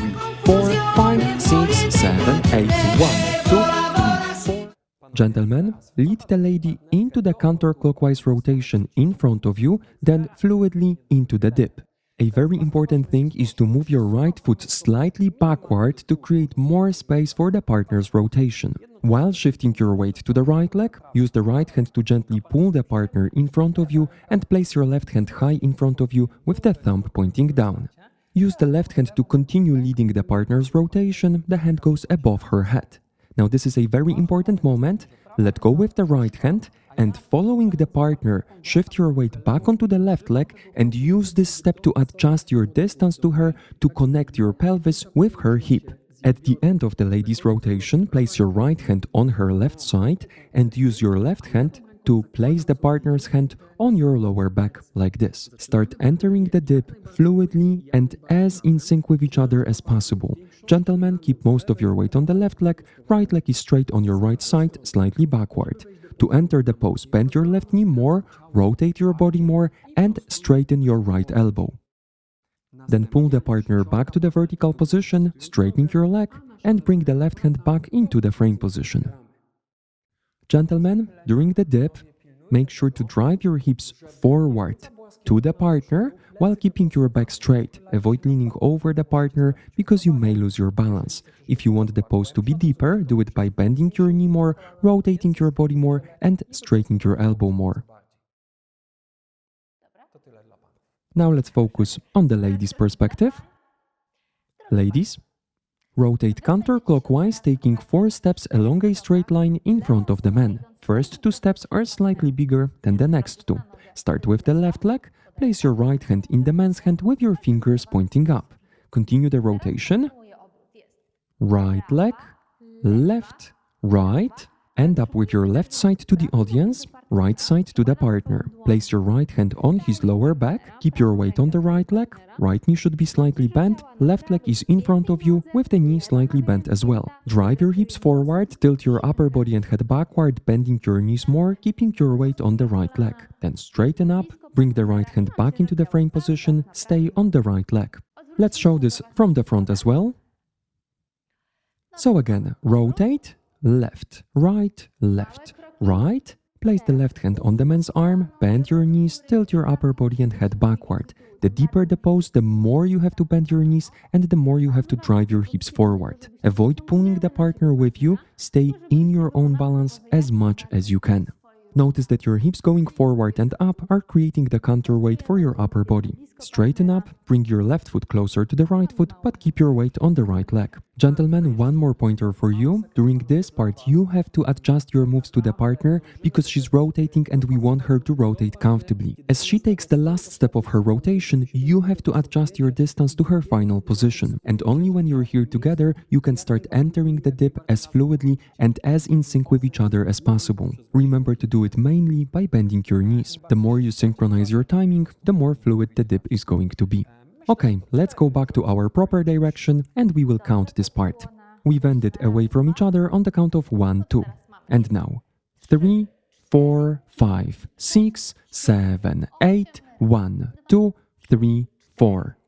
3, 4, 5, 6, 7, 8, 1, 2, 3, 4. Gentlemen, lead the lady into the counterclockwise rotation in front of you, then fluidly into the dip. A very important thing is to move your right foot slightly backward to create more space for the partner's rotation. While shifting your weight to the right leg, use the right hand to gently pull the partner in front of you and place your left hand high in front of you with the thumb pointing down. Use the left hand to continue leading the partner's rotation, the hand goes above her head. Now this is a very important moment. Let go with the right hand and following the partner, shift your weight back onto the left leg and use this step to adjust your distance to her to connect your pelvis with her hip. At the end of the lady's rotation, place your right hand on her left side and use your left hand to place the partner's hand on your lower back, like this. Start entering the dip fluidly and as in sync with each other as possible. Gentlemen, keep most of your weight on the left leg, right leg is straight on your right side, slightly backward. To enter the pose, bend your left knee more, rotate your body more, and straighten your right elbow. Then pull the partner back to the vertical position, straightening your leg, and bring the left hand back into the frame position. Gentlemen, during the dip, make sure to drive your hips forward to the partner while keeping your back straight. Avoid leaning over the partner because you may lose your balance. If you want the pose to be deeper, do it by bending your knee more, rotating your body more, and straightening your elbow more. Now let's focus on the ladies' perspective. Ladies, rotate counterclockwise, taking 4 steps along a straight line in front of the man. First 2 steps are slightly bigger than the next 2. Start with the left leg, place your right hand in the man's hand with your fingers pointing up. Continue the rotation. Right leg, left, right. End up with your left side to the audience, right side to the partner. Place your right hand on his lower back, keep your weight on the right leg, right knee should be slightly bent, left leg is in front of you with the knee slightly bent as well. Drive your hips forward, tilt your upper body and head backward, bending your knees more, keeping your weight on the right leg. Then straighten up, bring the right hand back into the frame position, stay on the right leg. Let's show this from the front as well. So again, rotate, left, right, right. Place the left hand on the man's arm, bend your knees, tilt your upper body and head backward. The deeper the pose, the more you have to bend your knees and the more you have to drive your hips forward. Avoid pulling the partner with you, stay in your own balance as much as you can. Notice that your hips going forward and up are creating the counterweight for your upper body. Straighten up, bring your left foot closer to the right foot, but keep your weight on the right leg. Gentlemen, one more pointer for you. During this part, you have to adjust your moves to the partner because she's rotating and we want her to rotate comfortably. As she takes the last step of her rotation, you have to adjust your distance to her final position. And only when you're here together, you can start entering the dip as fluidly and as in sync with each other as possible. Remember to do it mainly by bending your knees. The more you synchronize your timing, the more fluid the dip is going to be. Okay, let's go back to our proper direction and we will count this part. We've ended away from each other on the count of 1, 2. And now 3, 4, 5, 6, 7, 8, 1, 2, 3, 4.